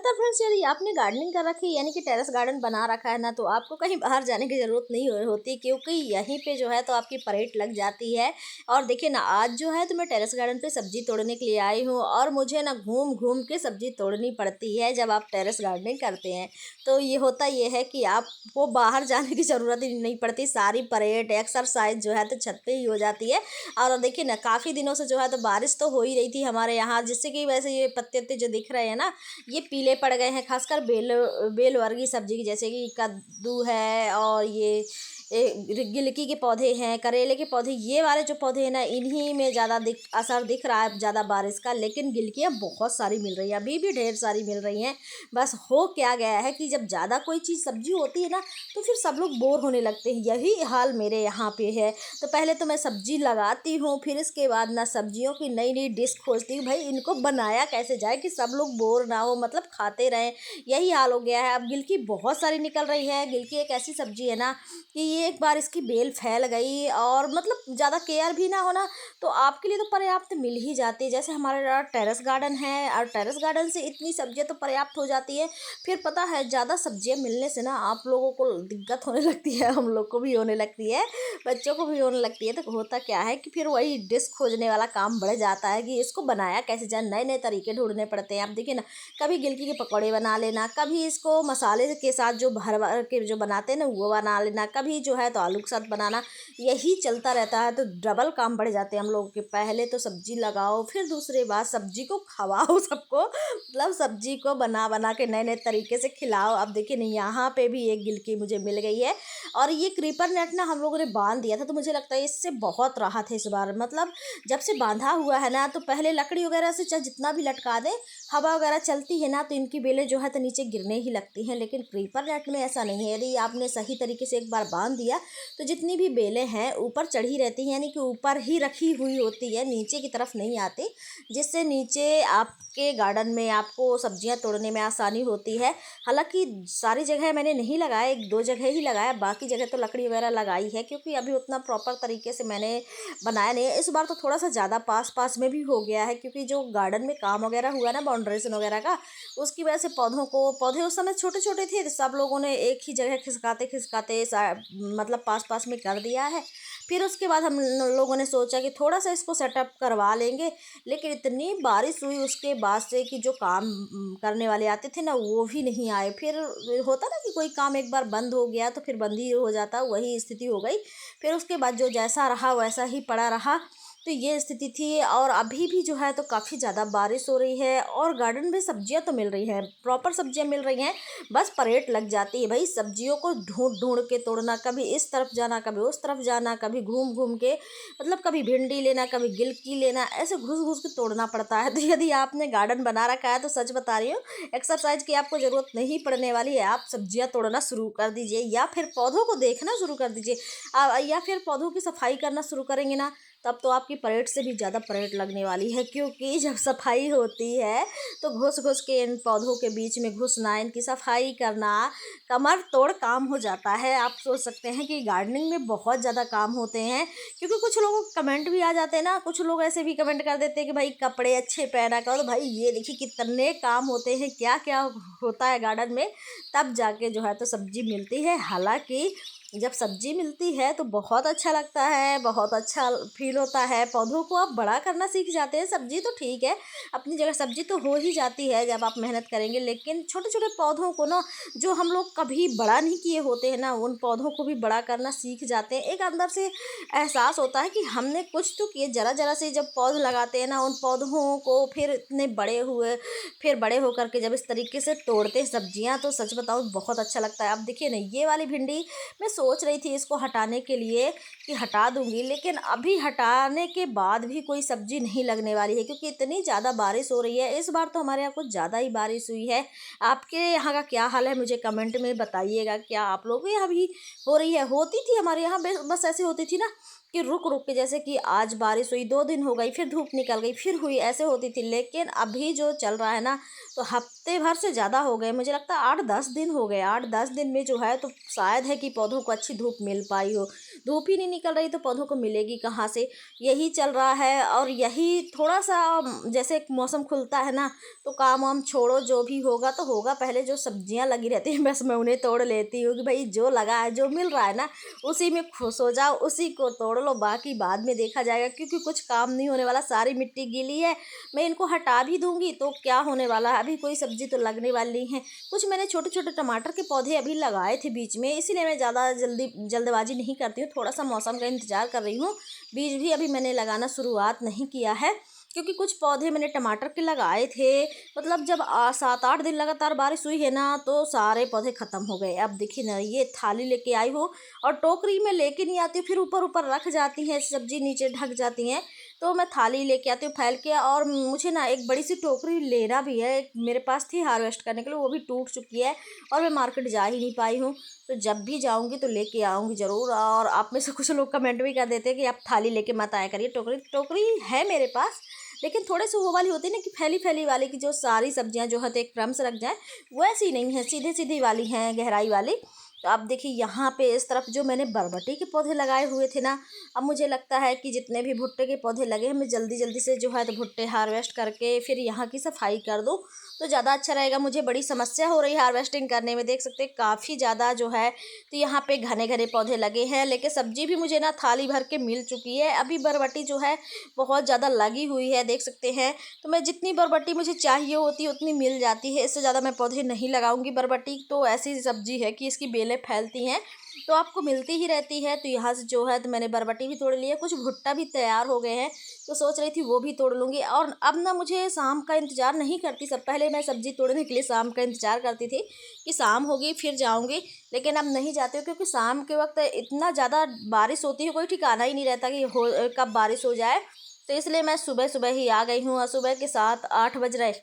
मतलब फ्रेंड्स यदि आपने गार्डनिंग कर रखी है यानी कि टेरेस गार्डन बना रखा है ना, तो आपको कहीं बाहर जाने की ज़रूरत नहीं होती, क्योंकि यहीं पे जो है तो आपकी परेड लग जाती है। और देखिए ना, आज जो है तो मैं टेरेस गार्डन पे सब्जी तोड़ने के लिए आई हूँ, और मुझे ना घूम घूम के सब्जी तोड़नी पड़ती है जब आप टेरेस गार्डनिंग करते हैं। तो ये होता ये है कि आपको बाहर जाने की ज़रूरत ही नहीं पड़ती, सारी परेड एक्सरसाइज जो है तो छत पे ही हो जाती है। और देखिए ना, काफ़ी दिनों से जो है तो बारिश तो हो ही रही थी हमारे यहाँ, जिससे कि वैसे ये पत्ते उत्ते जो दिख रहे हैं ना, ये पीले पड़ गए हैं, खासकर बेल वर्गीय सब्जी की, जैसे कि कद्दू है, और ये गिलकी के पौधे हैं, करेले के पौधे, ये वाले जो पौधे हैं ना, इन्हीं में ज़्यादा असर दिख रहा है ज़्यादा बारिश का। लेकिन गिलकियाँ बहुत सारी मिल रही हैं, अभी भी ढेर सारी मिल रही हैं। बस हो क्या गया है कि जब ज़्यादा कोई चीज़ सब्जी होती है ना, तो फिर सब लोग बोर होने लगते हैं। यही हाल मेरे यहाँ पे है। तो पहले तो मैं सब्जी लगाती हूँ, फिर इसके बाद ना सब्जियों की नई नई डिश खोजती हूँ, भाई इनको बनाया कैसे जाए कि सब लोग बोर ना हो, मतलब खाते रहें। यही हाल हो गया है। अब गिलकी बहुत सारी निकल रही है। गिलकी एक ऐसी सब्जी है ना कि ये एक बार इसकी बेल फैल गई, और मतलब ज़्यादा केयर भी ना होना, तो आपके लिए तो पर्याप्त मिल ही जाती है। जैसे हमारा टेरेस गार्डन है, और टेरेस गार्डन से इतनी सब्जियां तो पर्याप्त हो जाती है। फिर पता है, ज़्यादा सब्जियां मिलने से ना आप लोगों को दिक्कत होने लगती है, हम लोग को भी होने लगती है, बच्चों को भी होने लगती है। तो होता क्या है कि फिर वही डिश खोजने वाला काम बढ़ जाता है कि इसको बनाया कैसे जाए, नए नए तरीके ढूंढने पड़ते हैं। आप देखिए ना, कभी गिलकी के पकौड़े बना लेना, कभी इसको मसाले के साथ जो भर भर के जो बनाते हैं ना, वो बना लेना, कभी जो है तो आलू के साथ बनाना, यही चलता रहता है। तो डबल काम बढ़ जाते हैं हम लोगों के। पहले तो सब्जी लगाओ, फिर दूसरे बार सब्जी को खवाओ सबको, मतलब सब्जी को बना बना के नए नए तरीके से खिलाओ। अब देखिए नहीं, यहाँ पे भी एक गिलकी मुझे मिल गई है, और ये क्रीपर नेट ना हम लोगों ने बांध दिया था, तो मुझे लगता है इससे बहुत राहत है इस बार। मतलब जब से बांधा हुआ है ना, तो पहले लकड़ी वगैरह से चाहे जितना भी लटका दें, हवा वगैरह चलती है ना, तो इनकी बेलें जो है तो नीचे गिरने ही लगती हैं। लेकिन क्रीपर नेट में ऐसा नहीं है। यदि आपने सही तरीके से एक बार बांध दिया, तो जितनी भी बेलें हैं ऊपर चढ़ी रहती हैं, यानी कि ऊपर ही रखी हुई होती है, नीचे की तरफ नहीं आती, जिससे नीचे आपके गार्डन में आपको सब्जियां तोड़ने में आसानी होती है। हालांकि सारी जगह मैंने नहीं लगाया, एक दो जगह ही लगाया, बाकी जगह तो लकड़ी वगैरह लगाई है, क्योंकि अभी उतना प्रॉपर तरीके से मैंने बनाया नहीं है। इस बार तो थोड़ा सा ज़्यादा पास पास में भी हो गया है, क्योंकि जो गार्डन में काम वगैरह हुआ ना, बाउंड्रेशन वगैरह का, उसकी वजह से पौधे उस समय छोटे छोटे थे, तो सब लोगों ने एक ही जगह खिसकाते खिसकाते मतलब पास पास में कर दिया है। फिर उसके बाद हम लोगों ने सोचा कि थोड़ा सा इसको सेटअप करवा लेंगे। लेकिन इतनी बारिश हुई उसके बाद से कि जो काम करने वाले आते थे ना, वो भी नहीं आए। फिर होता ना कि कोई काम एक बार बंद हो गया तो फिर बंद ही हो जाता, वही स्थिति हो गई। फिर उसके बाद जो जैसा रहा वैसा ही पड़ा रहा। तो ये स्थिति थी। और अभी भी जो है तो काफ़ी ज़्यादा बारिश हो रही है, और गार्डन में सब्जियां तो मिल रही हैं, प्रॉपर सब्जियां मिल रही हैं। बस परेड लग जाती है भाई सब्जियों को ढूंढ ढूंढ के तोड़ना, कभी इस तरफ जाना, कभी उस तरफ जाना, कभी घूम घूम के, मतलब कभी भिंडी लेना, कभी गिलकी लेना, ऐसे घुस घुस के तोड़ना पड़ता है। तो यदि आपने गार्डन बना रखा है, तो सच बता रही हूँ, एक्सरसाइज की आपको ज़रूरत नहीं पड़ने वाली है। आप सब्जियां तोड़ना शुरू कर दीजिए, या फिर पौधों को देखना शुरू कर दीजिए, या फिर पौधों की सफाई करना शुरू करेंगे ना, तब तो आपकी परेड से भी ज़्यादा परेड लगने वाली है। क्योंकि जब सफाई होती है, तो घुस घुस के इन पौधों के बीच में घुसना, इनकी सफाई करना, कमर तोड़ काम हो जाता है। आप सोच सकते हैं कि गार्डनिंग में बहुत ज़्यादा काम होते हैं। क्योंकि कुछ लोगों को कमेंट भी आ जाते हैं ना, कुछ लोग ऐसे भी कमेंट कर देते हैं कि भाई कपड़े अच्छे पहना करो। तो भाई ये देखिए कितने काम होते हैं, क्या क्या होता है गार्डन में, तब जाके जो है तो सब्जी मिलती है। हालांकि जब सब्जी मिलती है तो बहुत अच्छा लगता है, बहुत अच्छा फील होता है। पौधों को आप बड़ा करना सीख जाते हैं। सब्जी तो ठीक है, अपनी जगह सब्जी तो हो ही जाती है जब आप मेहनत करेंगे, लेकिन छोटे छोटे पौधों को ना, जो हम लोग कभी बड़ा नहीं किए होते हैं ना, उन पौधों को भी बड़ा करना सीख जाते हैं। एक अंदर से एहसास होता है कि हमने कुछ तो किए। जरा जरा से जब पौध लगाते हैं ना, उन पौधों को फिर इतने बड़े हुए, फिर बड़े होकर के जब इस तरीके से तोड़ते हैं सब्जियां, तो सच बताऊँ बहुत अच्छा लगता है। अब देखिए ना, ये वाली भिंडी मैं सोच रही थी इसको हटाने के लिए कि हटा दूंगी, लेकिन अभी हटाने के बाद भी कोई सब्जी नहीं लगने वाली है, क्योंकि इतनी ज़्यादा बारिश हो रही है। इस बार तो हमारे यहाँ कुछ ज़्यादा ही बारिश हुई है। आपके यहाँ का क्या हाल है, मुझे कमेंट में बताइएगा। क्या आप लोगों के यहाँ भी हो रही है? होती थी हमारे यहाँ, बस ऐसे होती थी ना कि रुक रुक के, जैसे कि आज बारिश हुई, 2 दिन हो गई, फिर धूप निकल गई, फिर हुई, ऐसे होती थी। लेकिन अभी जो चल रहा है ना, तो हफ्ते भर से ज़्यादा हो गए, मुझे लगता है 8-10 दिन हो गए। 8-10 दिन में जो है तो शायद है कि पौधों को अच्छी धूप मिल पाई हो। धूप ही नहीं निकल रही तो पौधों को मिलेगी कहाँ से। यही चल रहा है। और यही थोड़ा सा जैसे मौसम खुलता है ना, तो काम वाम छोड़ो, जो भी होगा तो होगा। पहले जो सब्जियां लगी रहती हैं बस मैं उन्हें तोड़ लेती हूँ कि भाई जो लगा है, जो मिल रहा है ना, उसी में खुश हो जाओ, उसी को तोड़ लो, बाकी बाद में देखा जाएगा। क्योंकि कुछ काम नहीं होने वाला, सारी मिट्टी गीली है। मैं इनको हटा भी दूंगी तो क्या होने वाला है, अभी कोई सब्जी तो लगने वाली नहीं है। कुछ मैंने छोटे छोटे टमाटर के पौधे अभी लगाए थे बीच में, इसीलिए मैं ज़्यादा जल्दबाजी नहीं करती हूँ, थोड़ा सा मौसम का इंतजार कर रही हूँ। बीज भी अभी मैंने लगाना शुरुआत नहीं किया है, क्योंकि कुछ पौधे मैंने टमाटर के लगाए थे। मतलब जब 7-8 दिन लगातार बारिश हुई है ना, तो सारे पौधे ख़त्म हो गए। अब देखिए ना, ये थाली लेके आई हूँ और टोकरी में लेके नहीं आती हूँ, फिर ऊपर ऊपर रख जाती हैं सब्जी, नीचे ढक जाती हैं। तो मैं थाली लेके आती हूँ फैल के। और मुझे ना एक बड़ी सी टोकरी लेना भी है, एक मेरे पास थी हार्वेस्ट करने के लिए, वो भी टूट चुकी है और मैं मार्केट जा ही नहीं पाई हूँ। तो जब भी जाऊँगी तो लेके आऊँगी ज़रूर। और आप में से कुछ लोग कमेंट भी कर देते हैं कि आप थाली लेके मत आया करिए, टोकरी टोकरी है मेरे पास, लेकिन थोड़े से वो वाली होती है ना कि फैली फैली वाली, की जो सारी सब्जियां जो है तो एक क्रम से रख जाए, वैसी नहीं है, सीधी सीधी वाली हैं, गहराई वाली। तो आप देखिए यहाँ पे इस तरफ जो मैंने बरबटी के पौधे लगाए हुए थे ना, अब मुझे लगता है कि जितने भी भुट्टे के पौधे लगे हैं, मैं जल्दी जल्दी से जो है तो भुट्टे हार्वेस्ट करके फिर यहाँ की सफाई कर दूँ तो ज़्यादा अच्छा रहेगा। मुझे बड़ी समस्या हो रही है हार्वेस्टिंग करने में, देख सकते हैं काफ़ी ज़्यादा जो है तो यहाँ पे घने घने पौधे लगे हैं। लेकिन सब्जी भी मुझे ना थाली भर के मिल चुकी है। अभी बरबटी जो है बहुत ज़्यादा लगी हुई है, देख सकते हैं। तो मैं जितनी बरबटी मुझे चाहिए होती है उतनी मिल जाती है, इससे ज़्यादा मैं पौधे नहीं लगाऊंगी। बरबटी तो ऐसी सब्जी है कि इसकी बेलें फैलती हैं तो आपको मिलती ही रहती है। तो यहाँ से जो है तो मैंने बरबटी भी तोड़ ली है, कुछ भुट्टा भी तैयार हो गए हैं, तो सोच रही थी वो भी तोड़ लूँगी। और अब ना मुझे शाम का इंतज़ार नहीं करती, सब पहले मैं सब्ज़ी तोड़ने के लिए शाम का इंतज़ार करती थी कि शाम होगी फिर जाऊँगी। लेकिन अब नहीं जाती हूँ, क्योंकि शाम के वक्त इतना ज़्यादा बारिश होती है, कोई ठिकाना ही नहीं रहता कि कब बारिश हो जाए। तो इसलिए मैं सुबह सुबह ही आ गई हूँ। और सुबह के 7-8 बज रहे,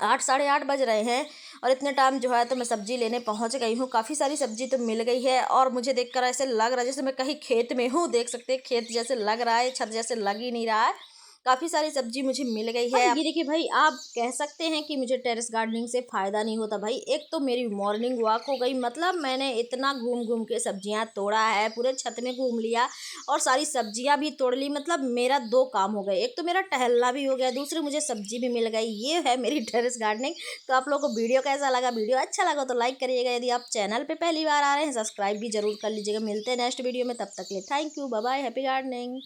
8 साढ़े 8 बज रहे हैं, और इतने टाइम जो है तो मैं सब्ज़ी लेने पहुंच गई हूँ। काफ़ी सारी सब्ज़ी तो मिल गई है और मुझे देखकर ऐसे लग रहा है जैसे मैं कहीं खेत में हूँ। देख सकते हैं खेत जैसे लग रहा है, छत जैसे लग ही नहीं रहा है। काफ़ी सारी सब्ज़ी मुझे मिल गई है। ये देखिए भाई, आप कह सकते हैं कि मुझे टेरेस गार्डनिंग से फ़ायदा नहीं होता भाई। एक तो मेरी मॉर्निंग वॉक हो गई, मतलब मैंने इतना घूम घूम के सब्जियां तोड़ा है, पूरे छत में घूम लिया और सारी सब्जियां भी तोड़ ली। मतलब मेरा 2 काम हो गए, एक तो मेरा टहलना भी हो गया, दूसरी मुझे सब्जी भी मिल गई। ये है मेरी टेरेस गार्डनिंग। तो आप लोगों को वीडियो कैसा लगा? वीडियो अच्छा लगा तो लाइक करिएगा, यदि आप चैनल पे पहली बार आ रहे हैं सब्सक्राइब भी जरूर कर लीजिएगा। मिलते हैं नेक्स्ट वीडियो में, तब तक के लिए thank you, bye bye, happy gardening.